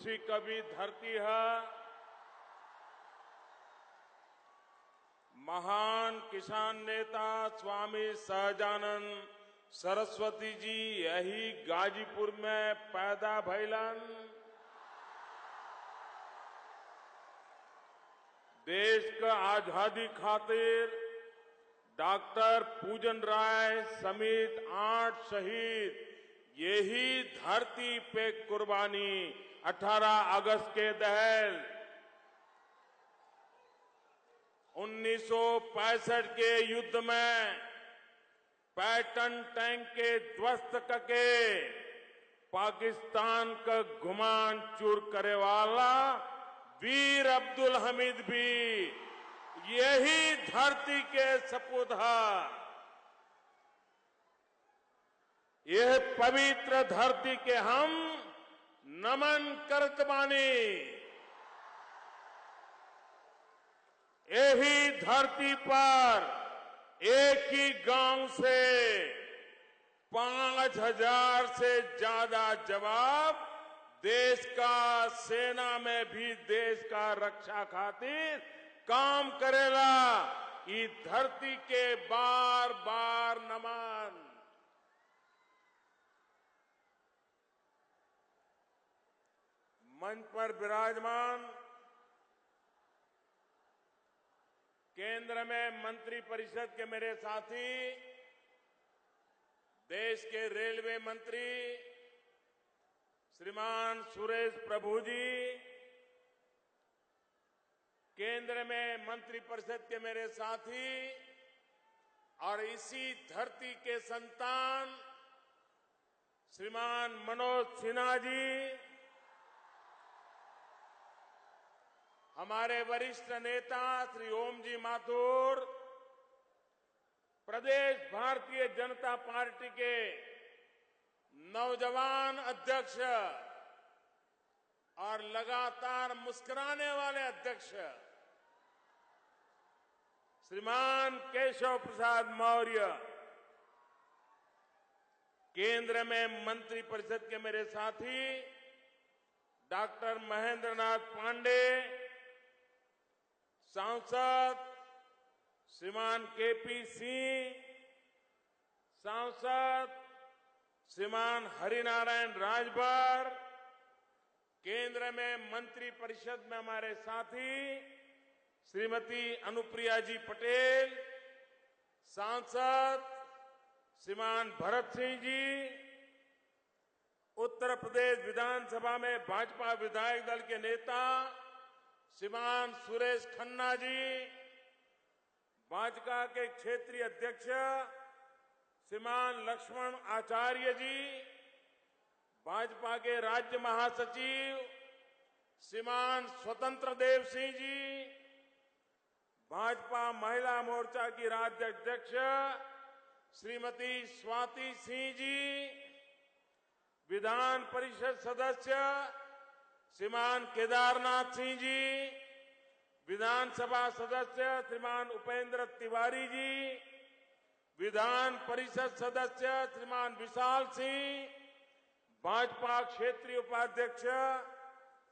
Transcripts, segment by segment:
श्री कवि धरती है, महान किसान नेता स्वामी सहजानंद सरस्वती जी यही गाजीपुर में पैदा भइलन। देश का आजादी खातिर डॉक्टर पूजन राय समेत 8 शहीद यही धरती पे कुर्बानी 18 अगस्त के दहल 1965 के युद्ध में पैटर्न टैंक के ध्वस्त करके पाकिस्तान का गुमान चूर करे वाला वीर अब्दुल हमीद भी यही धरती के सपूत है। यह पवित्र धरती के हम नमन करत बानी। यही धरती पर एक ही गांव से 5000 से ज्यादा जवाब देश का सेना में भी देश का रक्षा खातिर काम करेला। ये धरती के बार बार नमन। मंच पर विराजमान केंद्र में मंत्री परिषद के मेरे साथी, देश के रेलवे मंत्री श्रीमान सुरेश प्रभु जी, केंद्र में मंत्री परिषद के मेरे साथी और इसी धरती के संतान श्रीमान मनोज सिन्हा जी, हमारे वरिष्ठ नेता श्री ओम जी माथुर, प्रदेश भारतीय जनता पार्टी के नौजवान अध्यक्ष और लगातार मुस्कुराने वाले अध्यक्ष श्रीमान केशव प्रसाद मौर्य, केंद्र में मंत्री परिषद के मेरे साथी डॉक्टर महेंद्र नाथ पांडे, सांसद श्रीमान केपी सिंह, सांसद श्रीमान हरिनारायण राजभर, केंद्र में मंत्री परिषद में हमारे साथी श्रीमती अनुप्रिया जी पटेल, सांसद श्रीमान भरत सिंह जी, उत्तर प्रदेश विधानसभा में भाजपा विधायक दल के नेता श्रीमान सुरेश खन्ना जी, भाजपा के क्षेत्रीय अध्यक्ष श्रीमान लक्ष्मण आचार्य जी, भाजपा के राज्य महासचिव श्रीमान स्वतंत्र देव सिंह जी, भाजपा महिला मोर्चा की राज्य अध्यक्ष श्रीमती स्वाति सिंह जी, विधान परिषद सदस्य श्रीमान केदारनाथ सिंह जी, विधानसभा सदस्य श्रीमान उपेंद्र तिवारी जी, विधान परिषद सदस्य श्रीमान विशाल सिंह, भाजपा क्षेत्रीय उपाध्यक्ष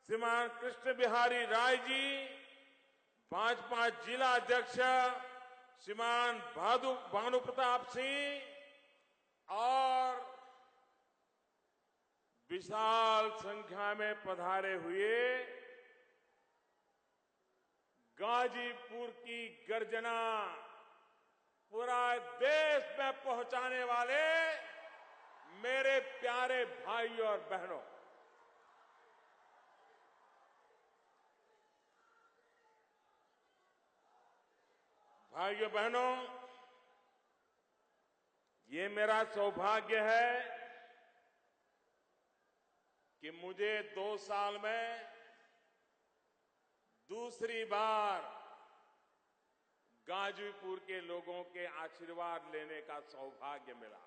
श्रीमान कृष्ण बिहारी राय जी, भाजपा जिला अध्यक्ष श्रीमान भानु प्रताप सिंह और विशाल संख्या में पधारे हुए गाजीपुर की गर्जना पूरा देश में पहुंचाने वाले मेरे प्यारे भाइयों और बहनों, भाइयों बहनों, ये मेरा सौभाग्य है कि मुझे 2 साल में दूसरी बार गाजीपुर के लोगों के आशीर्वाद लेने का सौभाग्य मिला।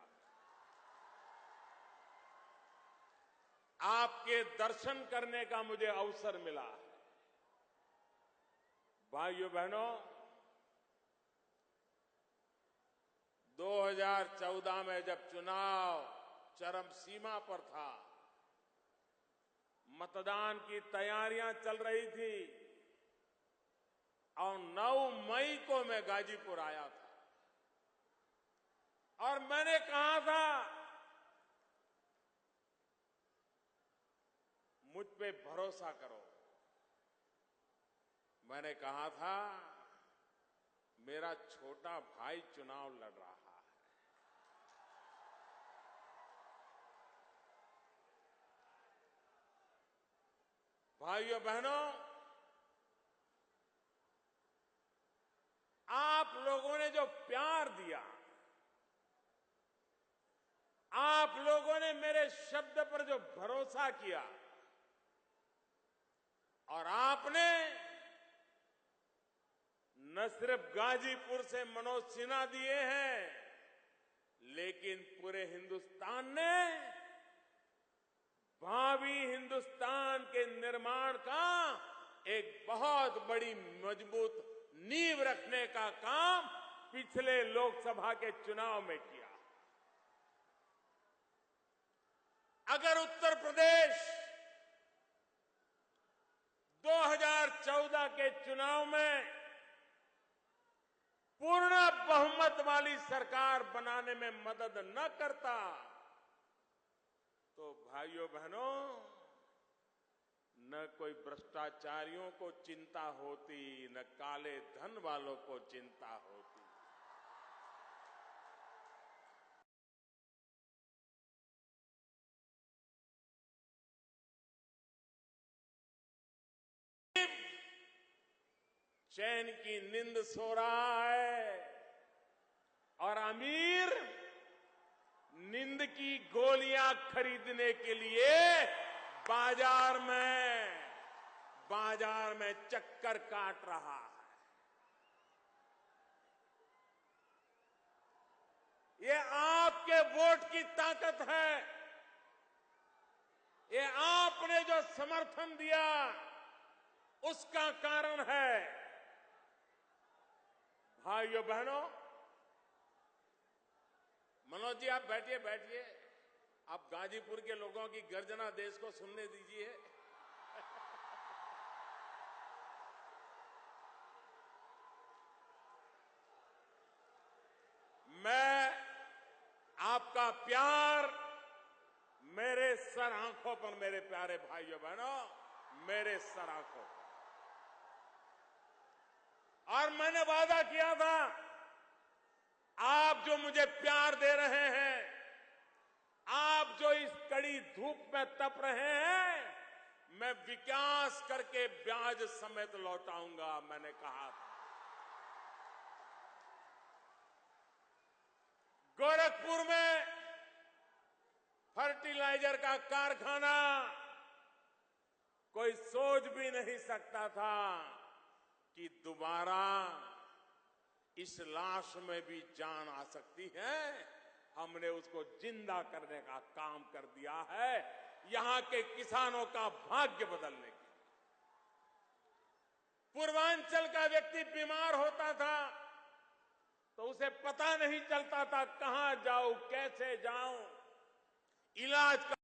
आपके दर्शन करने का मुझे अवसर मिला। भाइयों बहनों, 2014 में जब चुनाव चरम सीमा पर था, मतदान की तैयारियां चल रही थी और 9 मई को मैं गाजीपुर आया था और मैंने कहा था मुझ पे भरोसा करो। मैंने कहा था मेरा छोटा भाई चुनाव लड़ रहा है। भाइयों बहनों, आप लोगों ने जो प्यार दिया, आप लोगों ने मेरे शब्द पर जो भरोसा किया और आपने न सिर्फ गाजीपुर से मनोज सिन्हा दिए हैं, लेकिन पूरे हिंदुस्तान ने भावी हिंदुस्तान के निर्माण का एक बहुत बड़ी मजबूत नींव रखने का काम पिछले लोकसभा के चुनाव में किया। अगर उत्तर प्रदेश 2014 के चुनाव में पूर्ण बहुमत वाली सरकार बनाने में मदद न करता तो भाइयों बहनों, न कोई भ्रष्टाचारियों को चिंता होती, न काले धन वालों को चिंता होती। चैन की नींद सो रहा है और अमीर नींद की गोलियां खरीदने के लिए बाजार में चक्कर काट रहा है। ये आपके वोट की ताकत है। ये आपने जो समर्थन दिया उसका कारण है। भाइयों बहनों, मनोज जी आप बैठिए। आप गाजीपुर के लोगों की गर्जना देश को सुनने दीजिए। मैं आपका प्यार मेरे सर आंखों पर, मेरे प्यारे भाइयों बहनों, मेरे सर आंखों पर। और मैंने वादा किया था, आप जो मुझे प्यार दे रहे हैं, आप जो इस कड़ी धूप में तप रहे हैं, मैं विकास करके ब्याज समेत लौटाऊंगा, मैंने कहा था। गोरखपुर में फर्टिलाइजर का कारखाना कोई सोच भी नहीं सकता था कि दोबारा इस लाश में भी जान आ सकती है। हमने उसको जिंदा करने का काम कर दिया है, यहां के किसानों का भाग्य बदलने के लिए। पूर्वांचल का व्यक्ति बीमार होता था तो उसे पता नहीं चलता था कहां जाऊं, कैसे जाऊं, इलाज का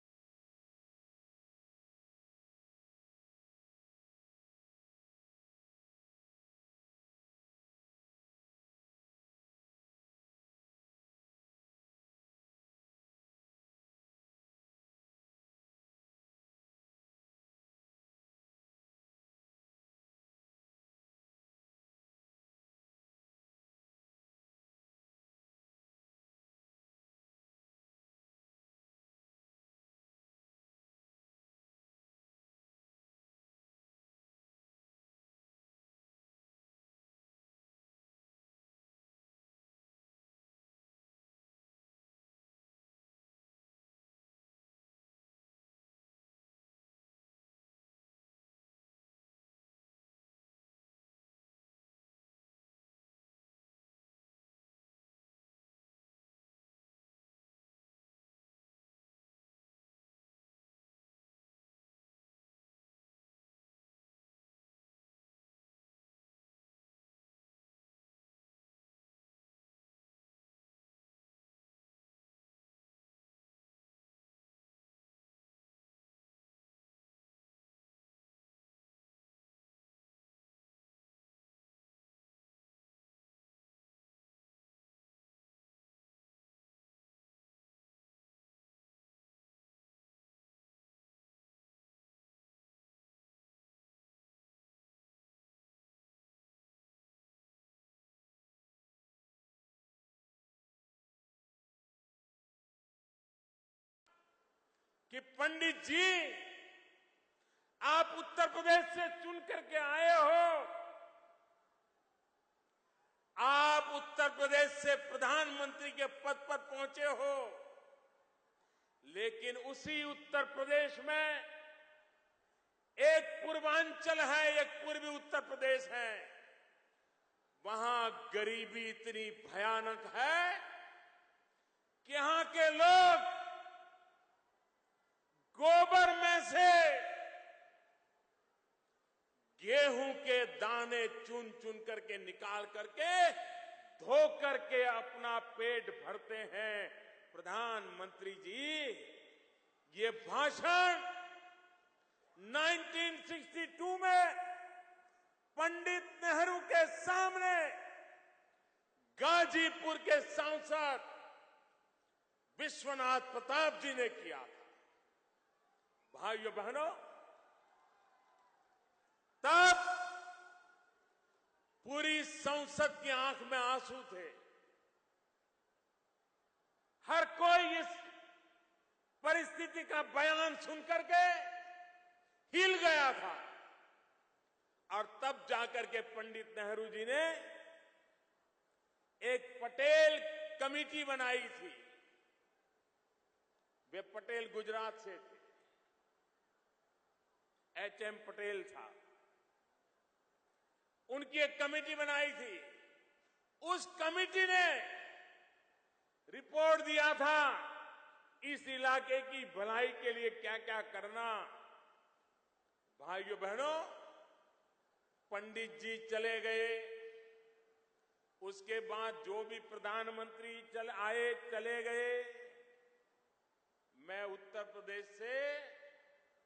कि पंडित जी आप उत्तर प्रदेश से चुन करके आए हो, आप उत्तर प्रदेश से प्रधानमंत्री के पद पर पहुंचे हो, लेकिन उसी उत्तर प्रदेश में एक पूर्वांचल है, एक पूर्वी उत्तर प्रदेश है। वहां गरीबी इतनी भयानक है कि यहां के लोग गोबर में से गेहूं के दाने चुन चुन करके निकाल करके धो करके अपना पेट भरते हैं। प्रधानमंत्री जी, ये भाषण 1962 में पंडित नेहरू के सामने गाजीपुर के सांसद विश्वनाथ प्रताप जी ने किया था। भाइयों बहनों, तब पूरी संसद की आंख में आंसू थे। हर कोई इस परिस्थिति का बयान सुनकर के हिल गया था और तब जाकर के पंडित नेहरू जी ने एक पटेल कमेटी बनाई थी। वे पटेल गुजरात से थे, एच.एम. पटेल था, उनकी एक कमेटी बनाई थी। उस कमेटी ने रिपोर्ट दिया था इस इलाके की भलाई के लिए क्या क्या करना। भाइयों बहनों, पंडित जी चले गए, उसके बाद जो भी प्रधानमंत्री आए चले गए। मैं उत्तर प्रदेश से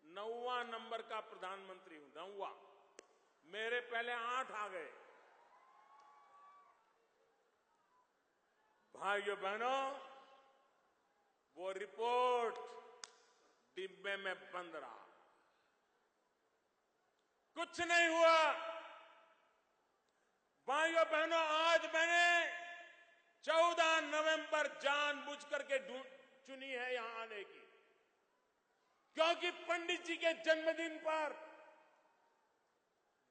9वां नंबर का प्रधानमंत्री हूं, 9वां। मेरे पहले 8 आ गए। भाइयों बहनों, वो रिपोर्ट डिब्बे में बंद रहा, कुछ नहीं हुआ। भाइयों बहनों, आज मैंने 14 नवंबर जानबूझ करके चुनी है यहां आने की, क्योंकि पंडित जी के जन्मदिन पर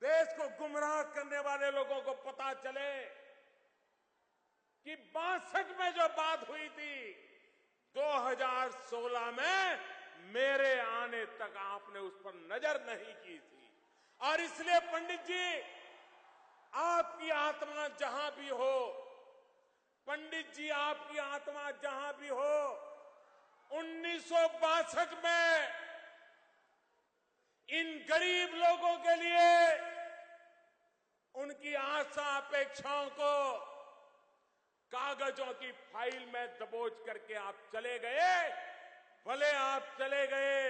देश को गुमराह करने वाले लोगों को पता चले कि 62 में जो बात हुई थी 2016 में मेरे आने तक आपने उस पर नजर नहीं की थी। और इसलिए पंडित जी, आपकी आत्मा जहां भी हो, पंडित जी आपकी आत्मा जहां भी हो, 1962 में इन गरीब लोगों के लिए उनकी आशा अपेक्षाओं को कागजों की फाइल में दबोच करके आप चले गए। भले आप चले गए,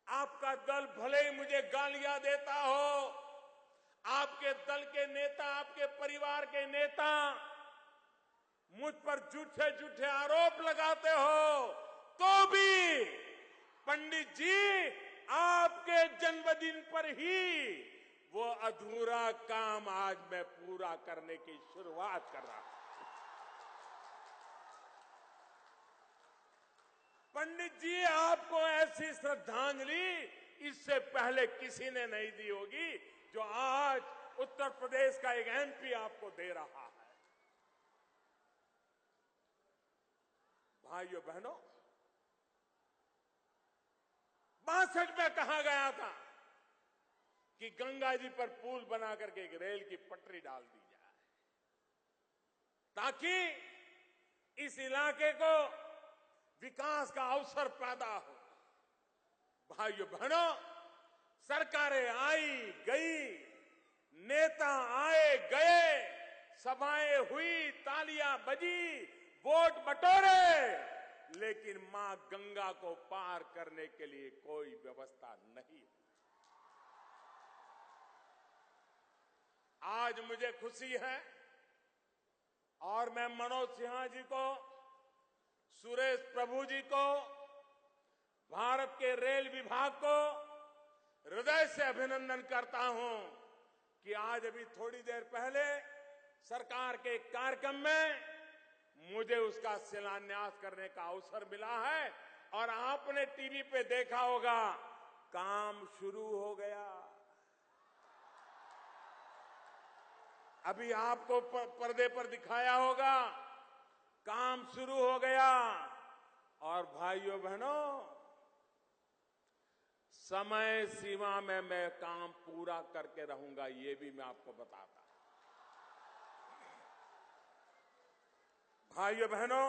आपका दल भले ही मुझे गालियां देता हो, आपके दल के नेता, आपके परिवार के नेता मुझ पर झूठे झूठे आरोप लगाते हो, तो भी पंडित जी आपके जन्मदिन पर ही वो अधूरा काम आज मैं पूरा करने की शुरुआत कर रहा हूं। पंडित जी, आपको ऐसी श्रद्धांजलि इससे पहले किसी ने नहीं दी होगी जो आज उत्तर प्रदेश का एक एमपी आपको दे रहा है। भाइयों बहनों, 62 में कहा गया था कि गंगा जी पर पुल बना करके एक रेल की पटरी डाल दी जाए, ताकि इस इलाके को विकास का अवसर पैदा हो। भाइयों बहनों, सरकारें आई गई, नेता आए गए, सभाएं हुई, तालियां बजी, वोट बटोरे, लेकिन मां गंगा को पार करने के लिए कोई व्यवस्था नहीं। आज मुझे खुशी है और मैं मनोज सिन्हा जी को, सुरेश प्रभु जी को, भारत के रेल विभाग को हृदय से अभिनंदन करता हूं कि आज अभी थोड़ी देर पहले सरकार के कार्यक्रम में मुझे उसका शिलान्यास करने का अवसर मिला है और आपने टीवी पे देखा होगा, काम शुरू हो गया। अभी आपको पर्दे पर दिखाया होगा, काम शुरू हो गया। और भाइयों बहनों, समय सीमा में मैं काम पूरा करके रहूंगा, ये भी मैं आपको बताता। भाइयों बहनों,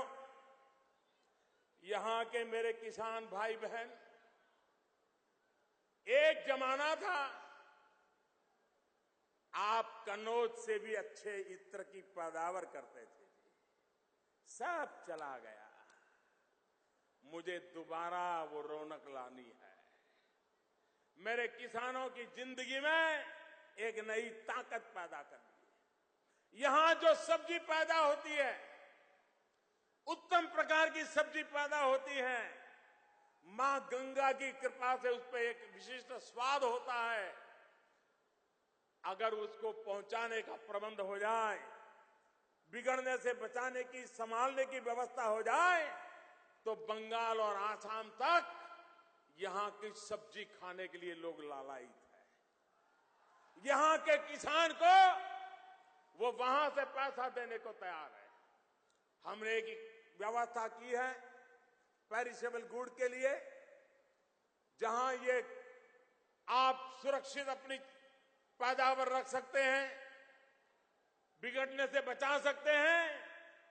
यहां के मेरे किसान भाई बहन, एक जमाना था आप कन्नौज से भी अच्छे इत्र की पैदावार करते थे, सब चला गया। मुझे दोबारा वो रौनक लानी है। मेरे किसानों की जिंदगी में एक नई ताकत पैदा करनी है। यहां जो सब्जी पैदा होती है, उत्तम प्रकार की सब्जी पैदा होती है, मां गंगा की कृपा से उस पर एक विशिष्ट स्वाद होता है। अगर उसको पहुंचाने का प्रबंध हो जाए, बिगड़ने से बचाने की, संभालने की व्यवस्था हो जाए, तो बंगाल और आसाम तक यहां की सब्जी खाने के लिए लोग लालायित है। यहां के किसान को वो वहां से पैसा देने को तैयार है। हमने एक व्यवस्था की है पेरिशेबल गुड के लिए, जहां ये आप सुरक्षित अपनी पैदावार रख सकते हैं, बिगड़ने से बचा सकते हैं,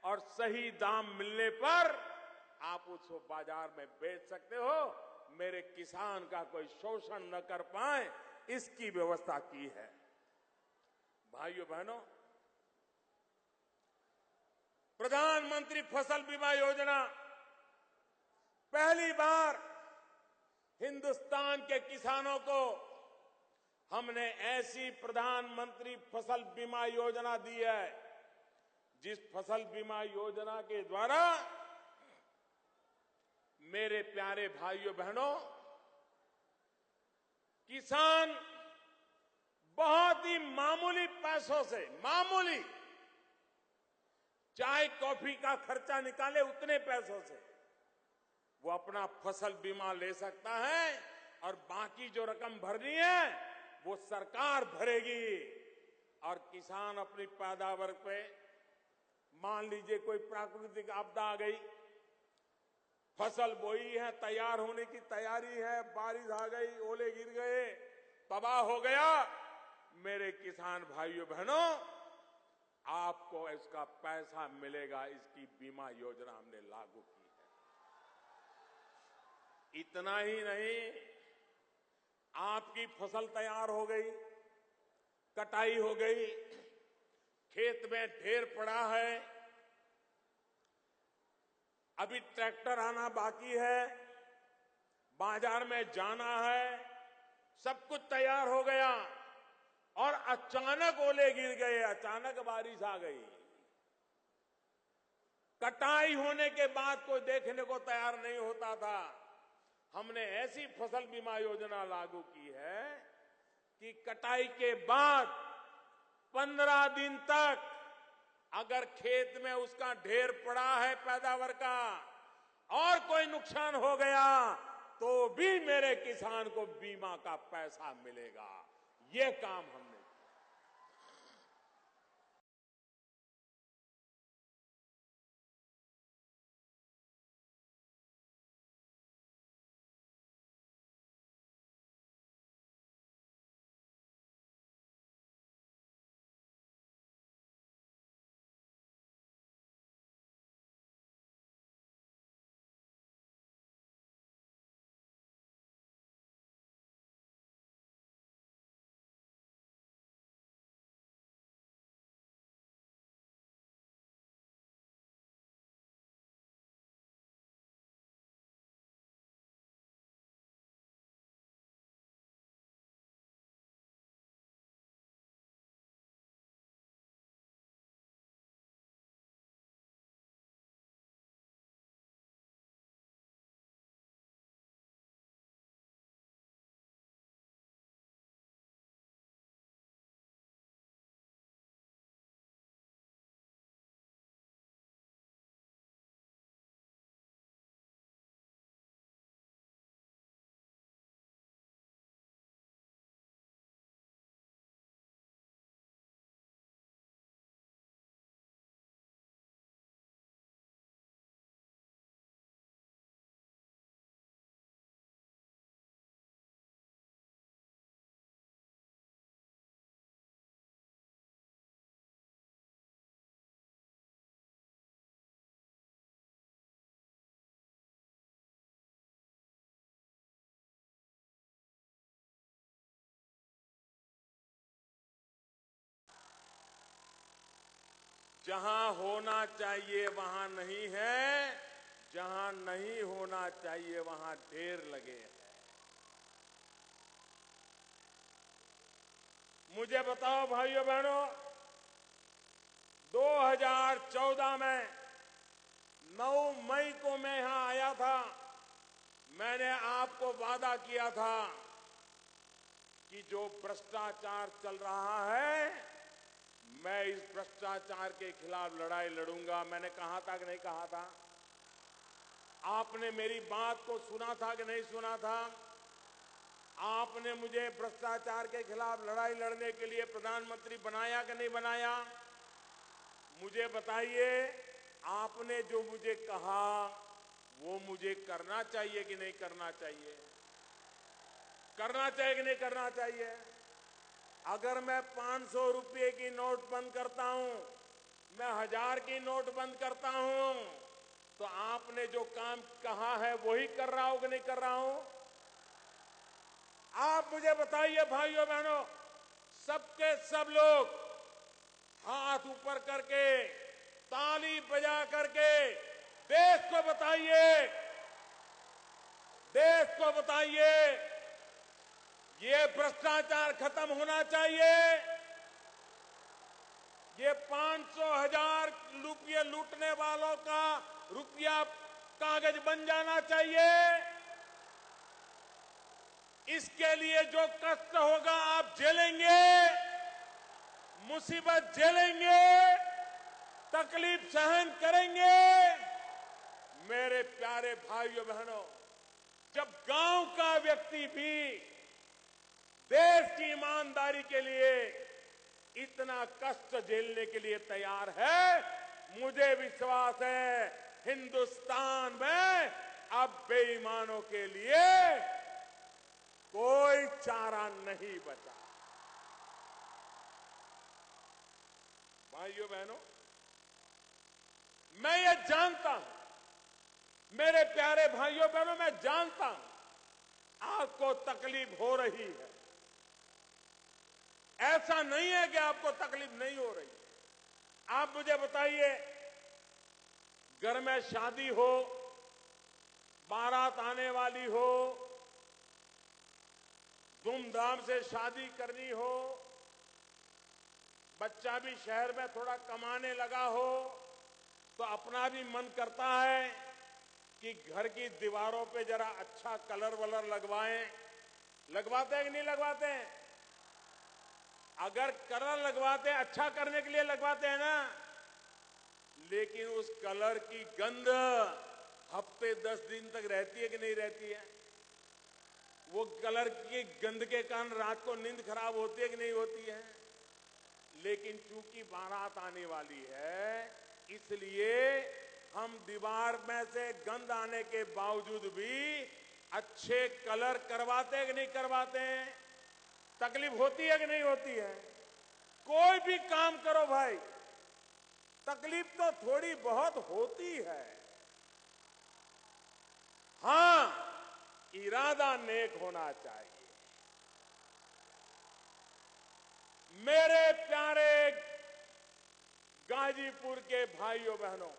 और सही दाम मिलने पर आप उसको बाजार में बेच सकते हो। मेरे किसान का कोई शोषण न कर पाए, इसकी व्यवस्था की है। भाइयों बहनों, प्रधानमंत्री फसल बीमा योजना पहली बार हिंदुस्तान के किसानों को हमने ऐसी प्रधानमंत्री फसल बीमा योजना दी है, जिस फसल बीमा योजना के द्वारा मेरे प्यारे भाइयों बहनों, किसान बहुत ही मामूली पैसों से, मामूली चाय कॉफी का खर्चा निकाले उतने पैसों से वो अपना फसल बीमा ले सकता है, और बाकी जो रकम भरनी है वो सरकार भरेगी। और किसान अपनी पैदावार पे, मान लीजिए कोई प्राकृतिक आपदा आ गई, फसल बोई है, तैयार होने की तैयारी है, बारिश आ गई, ओले गिर गए, तबाह हो गया, मेरे किसान भाइयों बहनों, आपको इसका पैसा मिलेगा। इसकी बीमा योजना हमने लागू की है। इतना ही नहीं, आपकी फसल तैयार हो गई, कटाई हो गई, खेत में ढेर पड़ा है, अभी ट्रैक्टर आना बाकी है, बाजार में जाना है, सब कुछ तैयार हो गया, और अचानक ओले गिर गए, अचानक बारिश आ गई। कटाई होने के बाद कोई देखने को तैयार नहीं होता था। हमने ऐसी फसल बीमा योजना लागू की है कि कटाई के बाद 15 दिन तक अगर खेत में उसका ढेर पड़ा है पैदावार का, और कोई नुकसान हो गया, तो भी मेरे किसान को बीमा का पैसा मिलेगा। ये काम हमने जहां होना चाहिए वहां नहीं है, जहां नहीं होना चाहिए वहां ढेर लगे हैं। मुझे बताओ भाइयों बहनों, 2014 में 9 मई को मैं यहां आया था। मैंने आपको वादा किया था कि जो भ्रष्टाचार चल रहा है, मैं इस भ्रष्टाचार के खिलाफ लड़ाई लड़ूंगा। मैंने कहा था कि नहीं कहा था? आपने मेरी बात को सुना था कि नहीं सुना था? आपने मुझे भ्रष्टाचार के खिलाफ लड़ाई लड़ने के लिए प्रधानमंत्री बनाया कि नहीं बनाया? मुझे बताइए, आपने जो मुझे कहा वो मुझे करना चाहिए कि नहीं करना चाहिए? करना चाहिए कि नहीं करना चाहिए? अगर मैं 500 रुपये की नोट बंद करता हूं, मैं 1000 की नोट बंद करता हूं, तो आपने जो काम कहा है वही कर रहा हूं कि नहीं कर रहा हूं? आप मुझे बताइए भाइयों बहनों, सबके सब लोग हाथ ऊपर करके, ताली बजा करके देश को बताइए, ये भ्रष्टाचार खत्म होना चाहिए। ये 500,000 रुपये लूटने वालों का रुपया कागज बन जाना चाहिए। इसके लिए जो कष्ट होगा आप झेलेंगे, मुसीबत झेलेंगे, तकलीफ सहन करेंगे। मेरे प्यारे भाइयों बहनों, जब गांव का व्यक्ति भी देश की ईमानदारी के लिए इतना कष्ट झेलने के लिए तैयार है, मुझे विश्वास है हिंदुस्तान में अब बेईमानों के लिए कोई चारा नहीं बचा। भाइयों बहनों, मैं ये जानता हूं, मेरे प्यारे भाइयों बहनों, मैं जानता हूं आपको तकलीफ हो रही है। ऐसा नहीं है कि आपको तकलीफ नहीं हो रही। आप मुझे बताइए, घर में शादी हो, बारात आने वाली हो, धूमधाम से शादी करनी हो, बच्चा भी शहर में थोड़ा कमाने लगा हो, तो अपना भी मन करता है कि घर की दीवारों पे जरा अच्छा कलर वलर लगवाएं। लगवाते हैं कि नहीं लगवाते हैं? अगर कलर लगवाते हैं, अच्छा करने के लिए लगवाते हैं ना, लेकिन उस कलर की गंध हफ्ते 10 दिन तक रहती है कि नहीं रहती है? वो कलर की गंध के कारण रात को नींद खराब होती है कि नहीं होती है? लेकिन चूंकि बारात आने वाली है, इसलिए हम दीवार में से गंध आने के बावजूद भी अच्छे कलर करवाते हैं कि नहीं करवाते हैं? तकलीफ होती है कि नहीं होती है? कोई भी काम करो भाई, तकलीफ तो थोड़ी बहुत होती है। हां, इरादा नेक होना चाहिए। मेरे प्यारे गाजीपुर के भाइयों बहनों,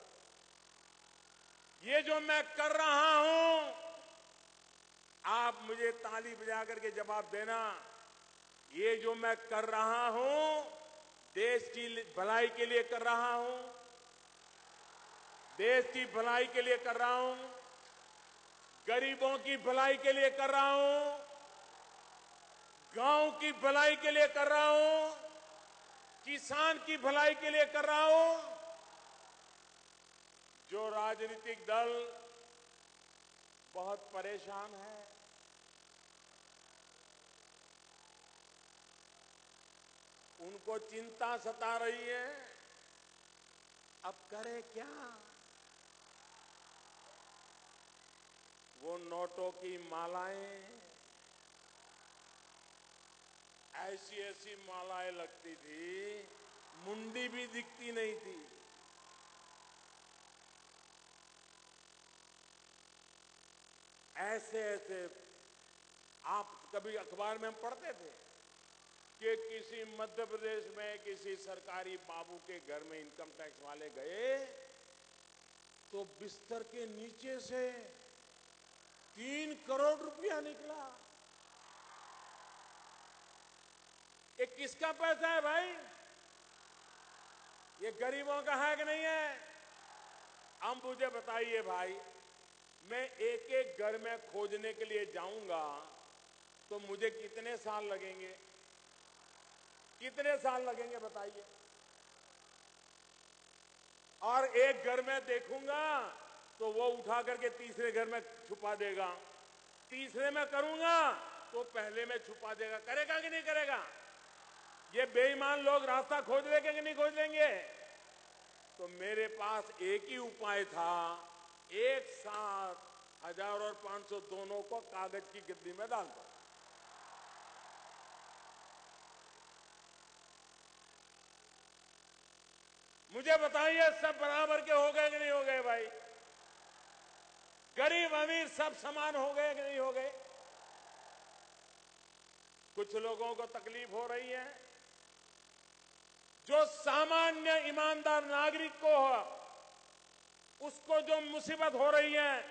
ये जो मैं कर रहा हूं, आप मुझे ताली बजा करके जवाब देना। ये जो मैं कर रहा हूं, देश की भलाई के लिए कर रहा हूं, देश की भलाई के लिए कर रहा हूं, गरीबों की भलाई के लिए कर रहा हूं, गांव की भलाई के लिए कर रहा हूं, किसान की भलाई के लिए कर रहा हूं। जो राजनीतिक दल बहुत परेशान है, उनको चिंता सता रही है, अब करे क्या? वो नोटों की मालाएं, ऐसी ऐसी मालाएं लगती थी, मुंडी भी दिखती नहीं थी। ऐसे ऐसे, आप कभी अखबार में हम पढ़ते थे, कि किसी मध्य प्रदेश में किसी सरकारी बाबू के घर में इनकम टैक्स वाले गए तो बिस्तर के नीचे से 3 करोड़ रुपया निकला। ये किसका पैसा है भाई? ये गरीबों का है कि नहीं है? अब मुझे बताइए भाई, मैं एक एक घर में खोजने के लिए जाऊंगा तो मुझे कितने साल लगेंगे? कितने साल लगेंगे बताइए? और एक घर में देखूंगा तो वो उठा करके तीसरे घर में छुपा देगा, तीसरे में करूंगा तो पहले में छुपा देगा। करेगा कि नहीं करेगा? ये बेईमान लोग रास्ता खोज लेंगे कि नहीं खोज लेंगे? तो मेरे पास एक ही उपाय था, एक साथ 1000 और 500 दोनों को कागज की गद्दी में डाल दो। मुझे बताइए, सब बराबर के हो गए कि नहीं हो गए भाई? गरीब अमीर सब समान हो गए कि नहीं हो गए? कुछ लोगों को तकलीफ हो रही है, जो सामान्य ईमानदार नागरिक को उसको जो मुसीबत हो रही है,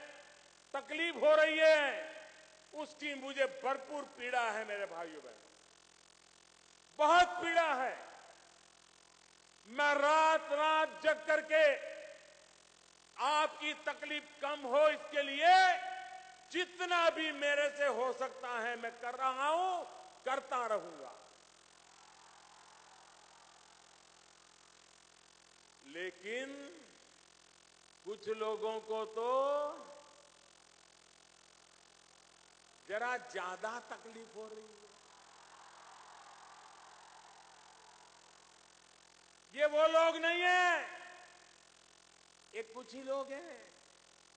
तकलीफ हो रही है, उसकी मुझे भरपूर पीड़ा है मेरे भाइयों बहनों, बहुत पीड़ा है। मैं रात रात जग करके आपकी तकलीफ कम हो इसके लिए जितना भी मेरे से हो सकता है मैं कर रहा हूं, करता रहूंगा। लेकिन कुछ लोगों को तो जरा ज्यादा तकलीफ हो रही है। ये वो लोग नहीं है, ये कुछ ही लोग हैं,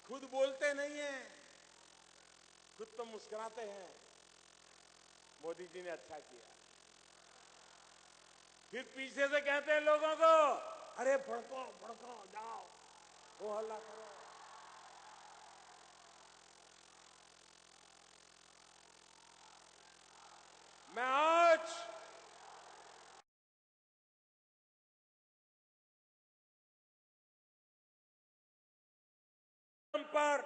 खुद बोलते नहीं हैं, खुद तो मुस्कुराते हैं, मोदी जी ने अच्छा किया। फिर पीछे से कहते हैं लोगों को, अरे भड़को भड़को जाओ, वो हल्ला करो। मैं आज पर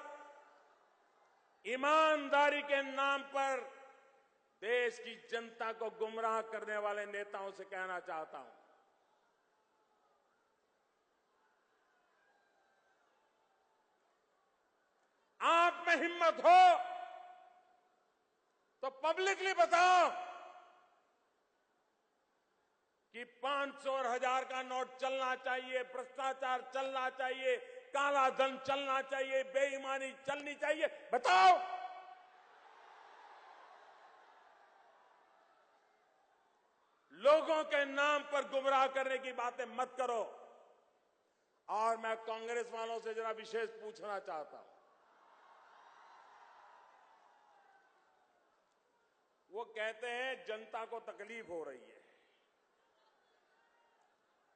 ईमानदारी के नाम पर देश की जनता को गुमराह करने वाले नेताओं से कहना चाहता हूं, आप में हिम्मत हो तो पब्लिकली बताओ कि 500 और 1000 का नोट चलना चाहिए, भ्रष्टाचार चलना चाहिए, काला धन चलना चाहिए, बेईमानी चलनी चाहिए। बताओ। लोगों के नाम पर गुमराह करने की बातें मत करो। और मैं कांग्रेस वालों से जरा विशेष पूछना चाहता हूं, वो कहते हैं जनता को तकलीफ हो रही है,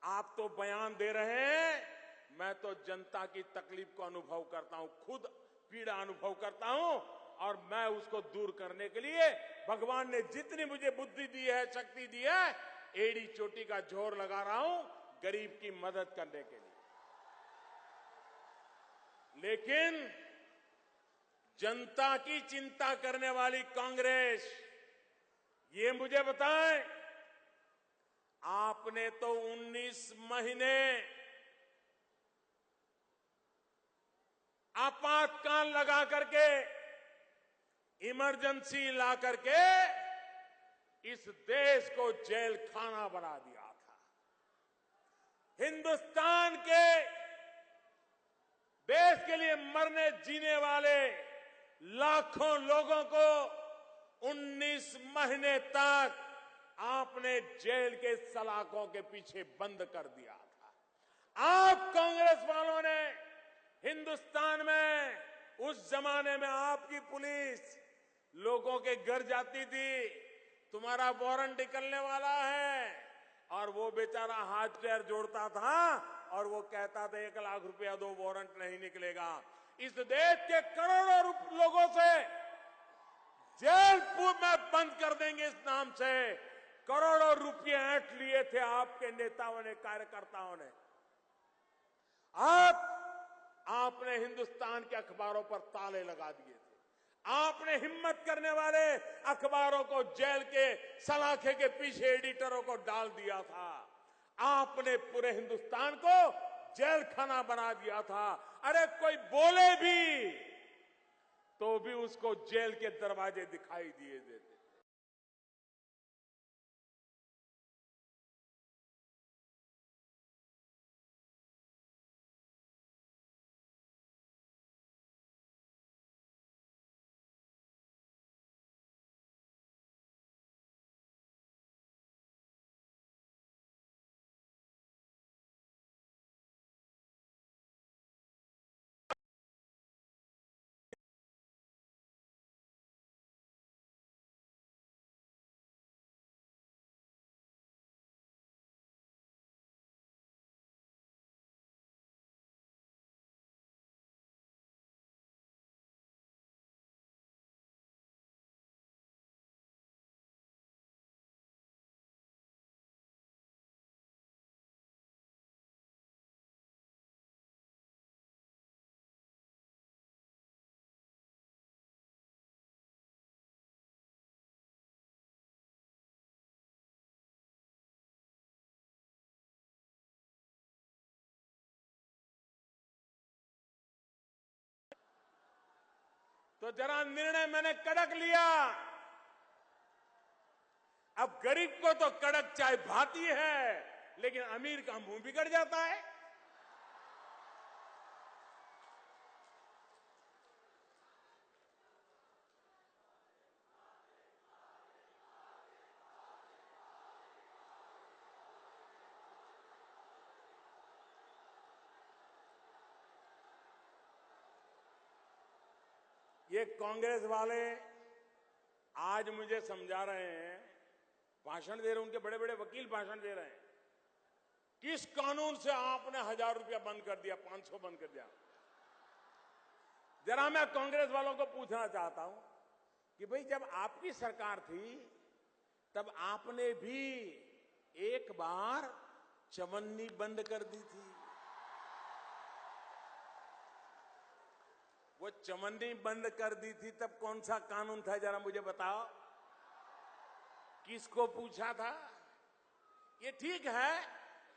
आप तो बयान दे रहे हैं, मैं तो जनता की तकलीफ को अनुभव करता हूं, खुद पीड़ा अनुभव करता हूं, और मैं उसको दूर करने के लिए भगवान ने जितनी मुझे बुद्धि दी है, शक्ति दी है, एड़ी चोटी का जोर लगा रहा हूं गरीब की मदद करने के लिए। लेकिन जनता की चिंता करने वाली कांग्रेस, ये मुझे बताएं, आपने तो 19 महीने आपातकाल लगा करके, इमरजेंसी ला करके इस देश को जेल खाना बना दिया था। हिंदुस्तान के देश के लिए मरने जीने वाले लाखों लोगों को 19 महीने तक आपने जेल के सलाखों के पीछे बंद कर दिया था। आप कांग्रेस वालों ने हिंदुस्तान में, उस जमाने में आपकी पुलिस लोगों के घर जाती थी, तुम्हारा वारंट निकलने वाला है, और वो बेचारा हाथ पैर जोड़ता था और वो कहता था 1 लाख रुपया दो, वारंट नहीं निकलेगा। इस देश के करोड़ों लोगों से जेल में बंद कर देंगे इस नाम से करोड़ों रुपए ऐंठ लिए थे आपके नेताओं ने, कार्यकर्ताओं ने। आपने हिंदुस्तान के अखबारों पर ताले लगा दिए थे। आपने हिम्मत करने वाले अखबारों को जेल के सलाखे के पीछे एडिटरों को डाल दिया था। आपने पूरे हिंदुस्तान को जेल खाना बना दिया था। अरे कोई बोले भी तो भी उसको जेल के दरवाजे दिखाई दिए देते। तो जरा निर्णय मैंने कड़क लिया। अब गरीब को तो कड़क चाय भाती है, लेकिन अमीर का मुंह बिगड़ जाता है। ये कांग्रेस वाले आज मुझे समझा रहे हैं, भाषण दे रहे हैं, उनके बड़े बड़े वकील भाषण दे रहे हैं, किस कानून से आपने 1000 रुपया बंद कर दिया, 500 बंद कर दिया। जरा मैं कांग्रेस वालों को पूछना चाहता हूं कि भाई जब आपकी सरकार थी तब आपने भी एक बार चवन्नी बंद कर दी थी। वो चवन्नी बंद कर दी थी तब कौन सा कानून था, जरा मुझे बताओ। किसको पूछा था? ये ठीक है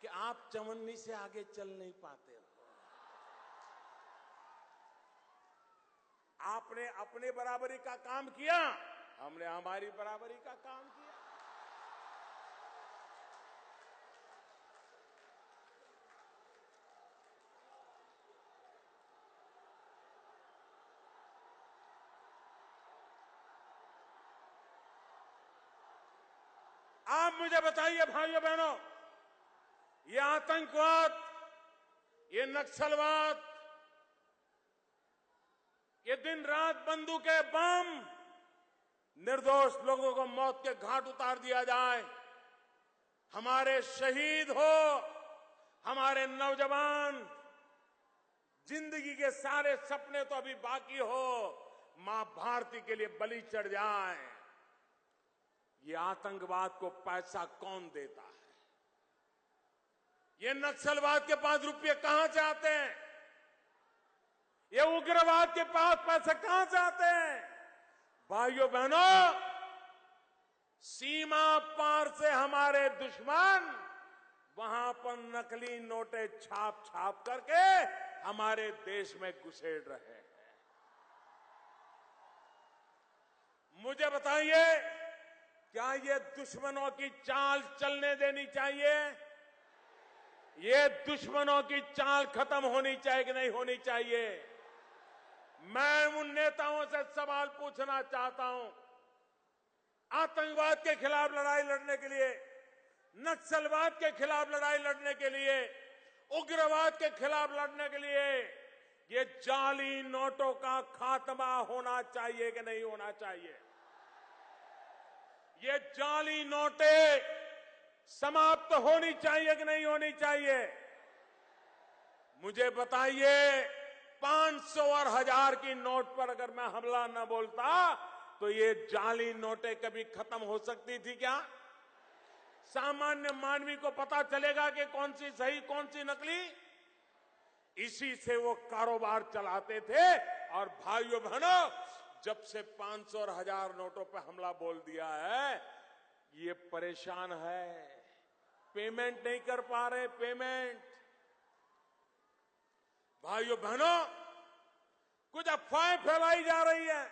कि आप चवन्नी से आगे चल नहीं पाते हो। आपने अपने बराबरी का काम किया, हमने हमारी बराबरी का काम किया। आप मुझे बताइए भाइयों बहनों, ये आतंकवाद, ये नक्सलवाद, ये दिन रात बंदूकें, बम, निर्दोष लोगों को मौत के घाट उतार दिया जाए, हमारे शहीद हो, हमारे नौजवान, जिंदगी के सारे सपने तो अभी बाकी हो, मां भारती के लिए बलि चढ़ जाए। ये आतंकवाद को पैसा कौन देता है? ये नक्सलवाद के पास रुपये कहां से आते हैं? ये उग्रवाद के पास पैसे कहां से आते हैं? भाइयों बहनों, सीमा पार से हमारे दुश्मन वहां पर नकली नोटें छाप छाप करके हमारे देश में घुसेड़ रहे हैं। मुझे बताइए, क्या ये दुश्मनों की चाल चलने देनी चाहिए? ये दुश्मनों की चाल खत्म होनी चाहिए कि नहीं होनी चाहिए? मैं उन नेताओं से सवाल पूछना चाहता हूं, आतंकवाद के खिलाफ लड़ाई लड़ने के लिए, नक्सलवाद के खिलाफ लड़ाई लड़ने के लिए, उग्रवाद के खिलाफ लड़ने के लिए ये जाली नोटों का खात्मा होना चाहिए कि नहीं होना चाहिए? ये जाली नोटें समाप्त होनी चाहिए कि नहीं होनी चाहिए? मुझे बताइए, 500 और 1000 की नोट पर अगर मैं हमला न बोलता तो ये जाली नोटें कभी खत्म हो सकती थी क्या? सामान्य मानवी को पता चलेगा कि कौन सी सही कौन सी नकली। इसी से वो कारोबार चलाते थे। और भाइयों बहनों, जब से 500 और 1000 नोटों पे हमला बोल दिया है, ये परेशान है, पेमेंट नहीं कर पा रहे। पेमेंट, भाइयों बहनों, कुछ अफवाहें फैलाई जा रही है।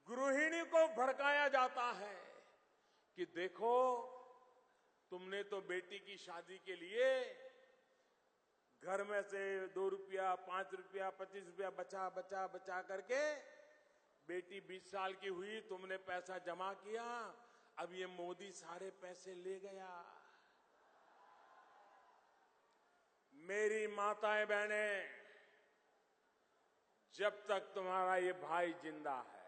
गृहिणी को भड़काया जाता है कि देखो, तुमने तो बेटी की शादी के लिए घर में से 2 रुपया, 5 रुपया, 25 रुपया बचा बचा बचा करके बेटी 20 साल की हुई, तुमने पैसा जमा किया, अब ये मोदी सारे पैसे ले गया। मेरी माताएं बहनें, जब तक तुम्हारा ये भाई जिंदा है,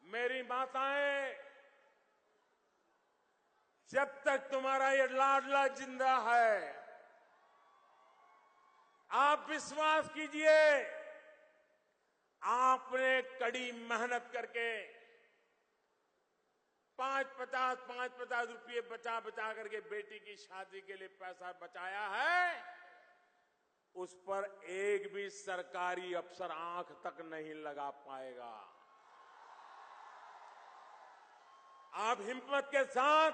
मेरी माताएं, जब तक तुम्हारा ये लाडला जिंदा है, आप विश्वास कीजिए, आपने कड़ी मेहनत करके 5-50 रुपये बचा बचा करके बेटी की शादी के लिए पैसा बचाया है, उस पर एक भी सरकारी अफसर आंख तक नहीं लगा पाएगा। आप हिम्मत के साथ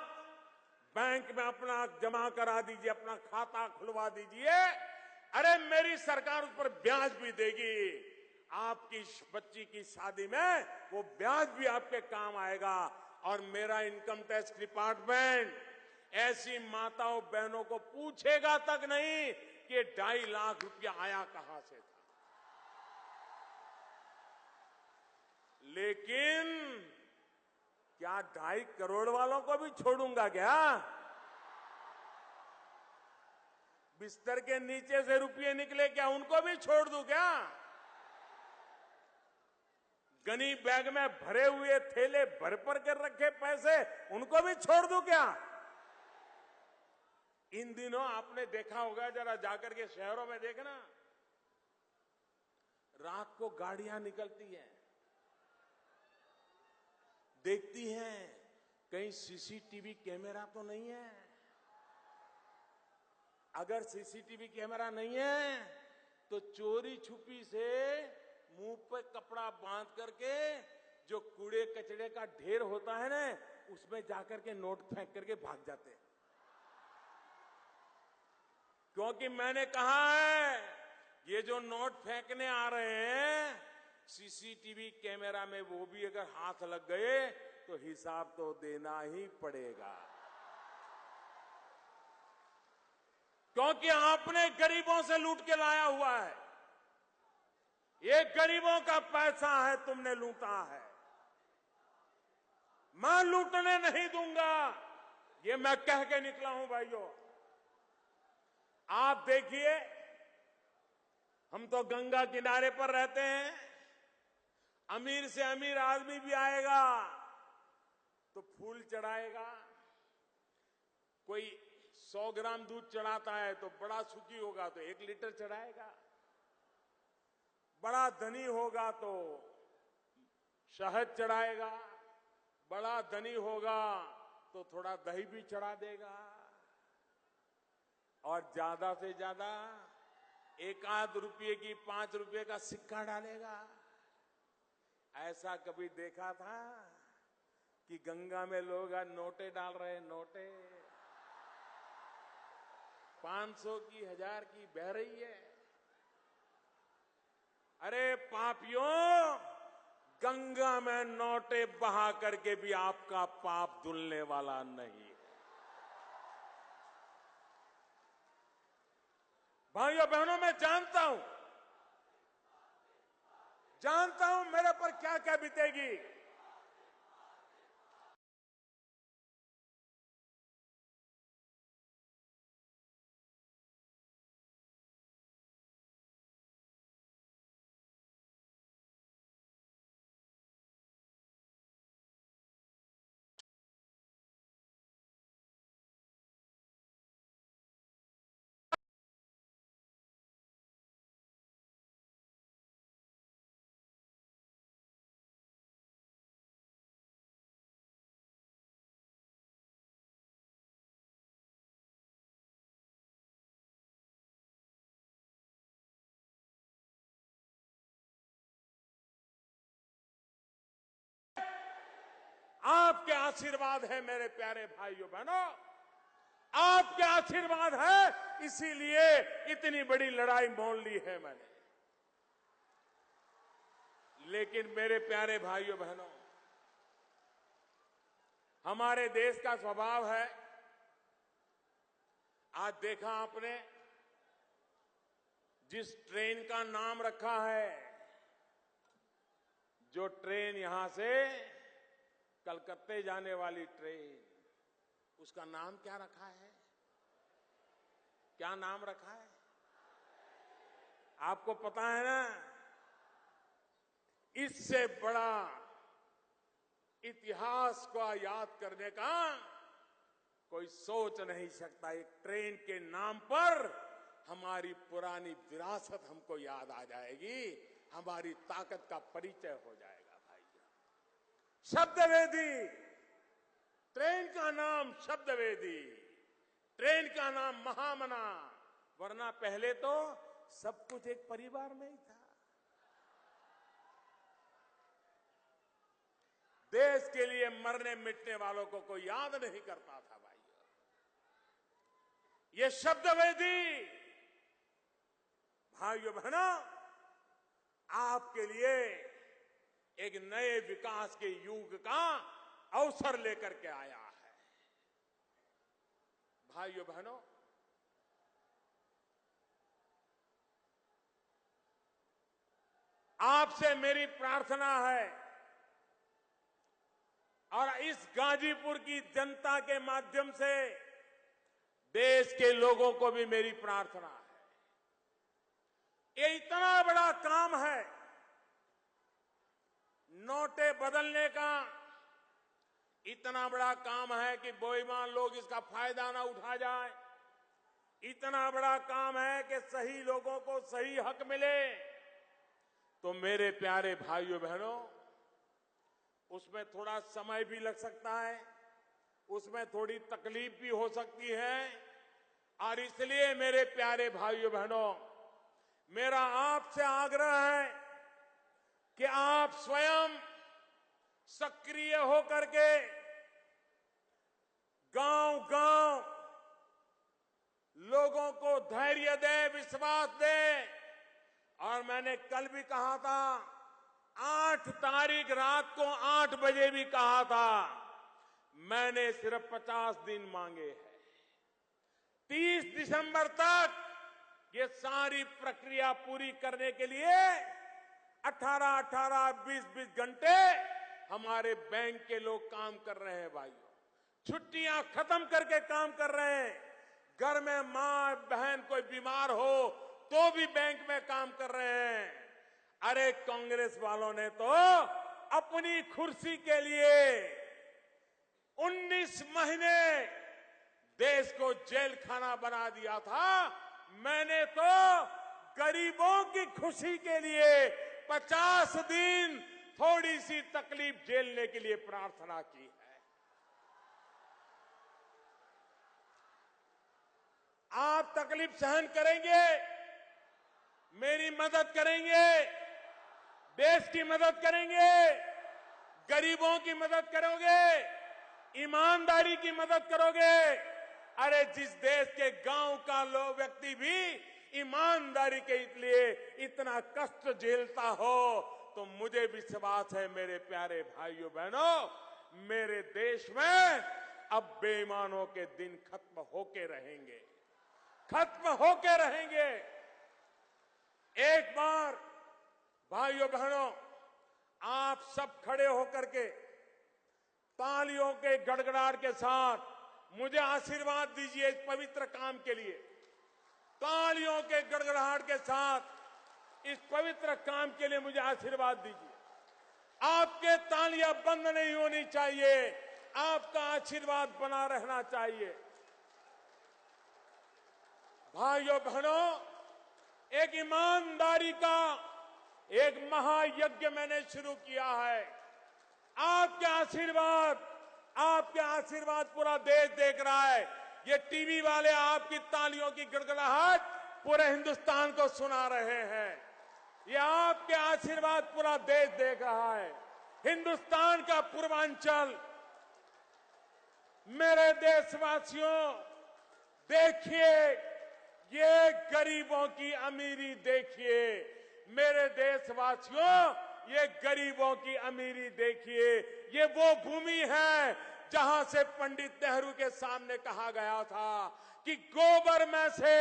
बैंक में अपना जमा करा दीजिए, अपना खाता खुलवा दीजिए। अरे मेरी सरकार उस पर ब्याज भी देगी। आपकी बच्ची की शादी में वो ब्याज भी आपके काम आएगा। और मेरा इनकम टैक्स डिपार्टमेंट ऐसी माताओं बहनों को पूछेगा तक नहीं कि 2.5 लाख रुपया आया कहां से था। लेकिन क्या 2.5 करोड़ वालों को भी छोड़ूंगा क्या? बिस्तर के नीचे से रुपये निकले, क्या उनको भी छोड़ दूं क्या? गनी बैग में भरे हुए थैले भर भर कर रखे पैसे, उनको भी छोड़ दूं क्या? इन दिनों आपने देखा होगा, जरा जाकर के शहरों में देखना, रात को गाड़ियां निकलती हैं, देखती हैं कहीं सीसीटीवी कैमरा तो नहीं है। अगर सीसीटीवी कैमरा नहीं है तो चोरी छुपी से मुंह पे कपड़ा बांध करके जो कूड़े कचड़े का ढेर होता है ना, उसमें जाकर के नोट फेंक करके भाग जाते हैं। क्योंकि मैंने कहा है, ये जो नोट फेंकने आ रहे हैं, सीसीटीवी कैमरा में वो भी अगर हाथ लग गए तो हिसाब तो देना ही पड़ेगा। क्योंकि आपने गरीबों से लूट के लाया हुआ है। ये गरीबों का पैसा है, तुमने लूटा है। मैं लूटने नहीं दूंगा, ये मैं कह के निकला हूं। भाइयों, आप देखिए, हम तो गंगा किनारे पर रहते हैं। अमीर से अमीर आदमी भी आएगा तो फूल चढ़ाएगा। कोई 100 ग्राम दूध चढ़ाता है तो बड़ा सुखी होगा तो 1 लीटर चढ़ाएगा। बड़ा धनी होगा तो शहद चढ़ाएगा। बड़ा धनी होगा तो थोड़ा दही भी चढ़ा देगा। और ज्यादा से ज्यादा 1 रुपये की 5 रुपये का सिक्का डालेगा। ऐसा कभी देखा था कि गंगा में लोग आज नोटे डाल रहे हैं? नोटे 500 की, 1000 की बह रही है। अरे पापियों, गंगा में नोटे बहा करके भी आपका पाप धुलने वाला नहीं है। भाइयों बहनों, मैं जानता हूं मेरे पर क्या क्या बीतेगी। आपके आशीर्वाद है मेरे प्यारे भाइयों बहनों, आपके आशीर्वाद है, इसीलिए इतनी बड़ी लड़ाई मोल ली है मैंने। लेकिन मेरे प्यारे भाइयों बहनों, हमारे देश का स्वभाव है, आज देखा आपने जिस ट्रेन का नाम रखा है, जो ट्रेन यहां से कलकत्ते जाने वाली ट्रेन, उसका नाम क्या रखा है? क्या नाम रखा है? आपको पता है ना? इससे बड़ा इतिहास को याद करने का कोई सोच नहीं सकता। एक ट्रेन के नाम पर हमारी पुरानी विरासत हमको याद आ जाएगी, हमारी ताकत का परिचय हो जाएगा भाइयों। शब्दवेदी, ट्रेन का नाम शब्दवेदी, ट्रेन का नाम महामना, वरना पहले तो सब कुछ एक परिवार में ही था। देश के लिए मरने मिटने वालों को कोई याद नहीं करता था भाइयों। ये शब्दवेदी भाइयों बहनों आपके लिए एक नए विकास के युग का अवसर लेकर के आया है। भाइयों बहनों, आपसे मेरी प्रार्थना है और इस गाजीपुर की जनता के माध्यम से देश के लोगों को भी मेरी प्रार्थना है। ये इतना बड़ा काम है, नोटें बदलने का इतना बड़ा काम है कि बेईमान लोग इसका फायदा ना उठा जाए। इतना बड़ा काम है कि सही लोगों को सही हक मिले। तो मेरे प्यारे भाइयों बहनों, उसमें थोड़ा समय भी लग सकता है, उसमें थोड़ी तकलीफ भी हो सकती है, और इसलिए मेरे प्यारे भाइयों बहनों, मेरा आपसे आग्रह है कि आप स्वयं सक्रिय होकर के गांव-गांव लोगों को धैर्य दे, विश्वास दे। और मैंने कल भी कहा था, 8 तारीख रात को 8 बजे भी कहा था, मैंने सिर्फ 50 दिन मांगे हैं। 30 दिसंबर तक ये सारी प्रक्रिया पूरी करने के लिए 18-18, 20-20 घंटे हमारे बैंक के लोग काम कर रहे हैं भाइयों। छुट्टियां खत्म करके काम कर रहे हैं। घर में मां बहन कोई बीमार हो तो भी बैंक में काम कर रहे हैं। अरे कांग्रेस वालों ने तो अपनी कुर्सी के लिए 19 महीने देश को जेल खाना बना दिया था। मैंने तो गरीबों की खुशी के लिए 50 दिन थोड़ी सी तकलीफ झेलने के लिए प्रार्थना की है। आप तकलीफ सहन करेंगे, मेरी मदद करेंगे, देश की मदद करेंगे, गरीबों की मदद करोगे, ईमानदारी की मदद करोगे। अरे जिस देश के गांव का लोग व्यक्ति भी ईमानदारी के लिए इतना कष्ट झेलता हो, तो मुझे विश्वास है मेरे प्यारे भाइयों बहनों, मेरे देश में अब बेईमानों के दिन खत्म होके रहेंगे, खत्म होके रहेंगे। एक बार भाइयों बहनों, आप सब खड़े होकर के तालियों के गड़गड़ाहट के साथ मुझे आशीर्वाद दीजिए इस पवित्र काम के लिए। तालियों के गड़गड़ाहट के साथ इस पवित्र काम के लिए मुझे आशीर्वाद दीजिए। आपके तालियां बंद नहीं होनी चाहिए, आपका आशीर्वाद बना रहना चाहिए। भाइयों बहनों, एक ईमानदारी का एक महायज्ञ मैंने शुरू किया है। आपके आशीर्वाद पूरा देश देख रहा है। ये टीवी वाले आपकी तालियों की गड़गड़ाहट पूरे हिंदुस्तान को सुना रहे हैं। ये आपके आशीर्वाद पूरा देश देख रहा है। हिंदुस्तान का पूर्वांचल मेरे देशवासियों, देखिए ये गरीबों की अमीरी देखिए। मेरे देशवासियों, ये गरीबों की अमीरी देखिए। ये वो भूमि है जहां से पंडित नेहरू के सामने कहा गया था कि गोबर में से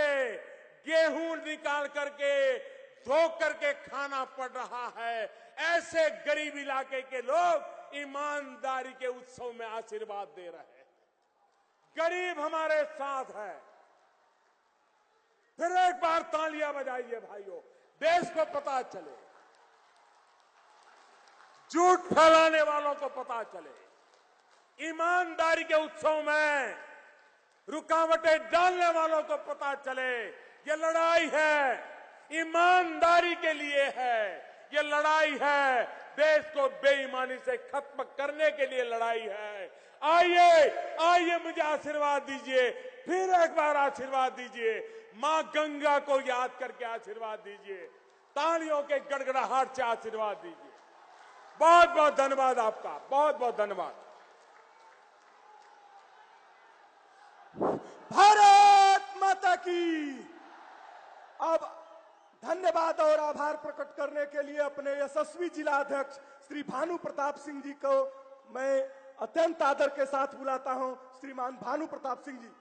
गेहूं निकाल करके धो करके खाना पड़ रहा है। ऐसे गरीब इलाके के लोग ईमानदारी के उत्सव में आशीर्वाद दे रहे हैं। गरीब हमारे साथ है। फिर एक बार तालियां बजाइए भाइयों, देश को पता चले, झूठ फैलाने वालों को पता चले। ईमानदारी के उत्सव में रुकावटें डालने वालों को पता चले ये लड़ाई है, ईमानदारी के लिए है। ये लड़ाई है, देश को बेईमानी से खत्म करने के लिए लड़ाई है। आइए आइए, मुझे आशीर्वाद दीजिए, फिर एक बार आशीर्वाद दीजिए। मां गंगा को याद करके आशीर्वाद दीजिए, तालियों के गड़गड़ाहट से आशीर्वाद दीजिए। बहुत बहुत धन्यवाद आपका, बहुत बहुत धन्यवाद। भारत माता की। अब धन्यवाद और आभार प्रकट करने के लिए अपने यशस्वी जिला अध्यक्ष श्री भानु प्रताप सिंह जी को मैं अत्यंत आदर के साथ बुलाता हूं। श्रीमान भानु प्रताप सिंह जी।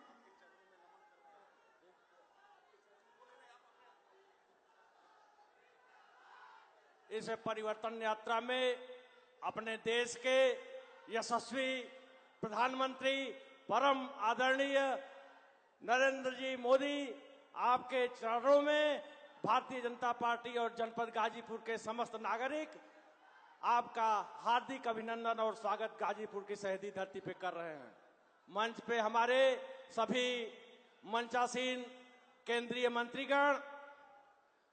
इस परिवर्तन यात्रा में अपने देश के यशस्वी प्रधानमंत्री परम आदरणीय नरेंद्र जी मोदी, आपके चरणों में भारतीय जनता पार्टी और जनपद गाजीपुर के समस्त नागरिक आपका हार्दिक अभिनंदन और स्वागत गाजीपुर की शहीदी धरती पे कर रहे हैं। मंच पे हमारे सभी मंचासीन केंद्रीय मंत्रीगण,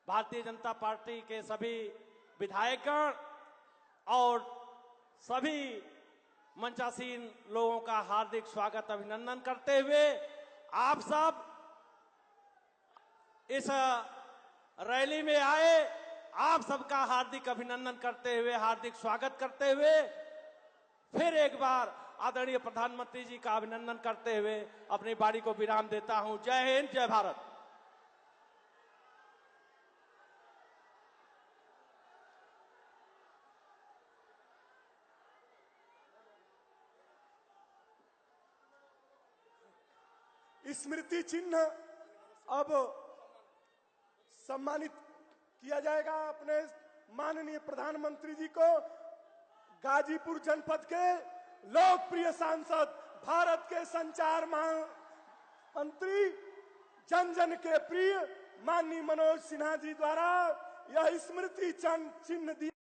भारतीय जनता पार्टी के सभी विधायकगण और सभी मंचासीन लोगों का हार्दिक स्वागत अभिनंदन करते हुए आप सब इस रैली में आए, आप सबका हार्दिक अभिनंदन करते हुए, हार्दिक स्वागत करते हुए फिर एक बार आदरणीय प्रधानमंत्री जी का अभिनंदन करते हुए अपनी बारी को विराम देता हूं। जय हिंद, जय भारत। स्मृति चिन्ह अब सम्मानित किया जाएगा अपने माननीय प्रधानमंत्री जी को। गाजीपुर जनपद के लोकप्रिय सांसद, भारत के संचार मंत्री, जन जन के प्रिय माननीय मनोज सिन्हा जी द्वारा यह स्मृति चिन्ह दिया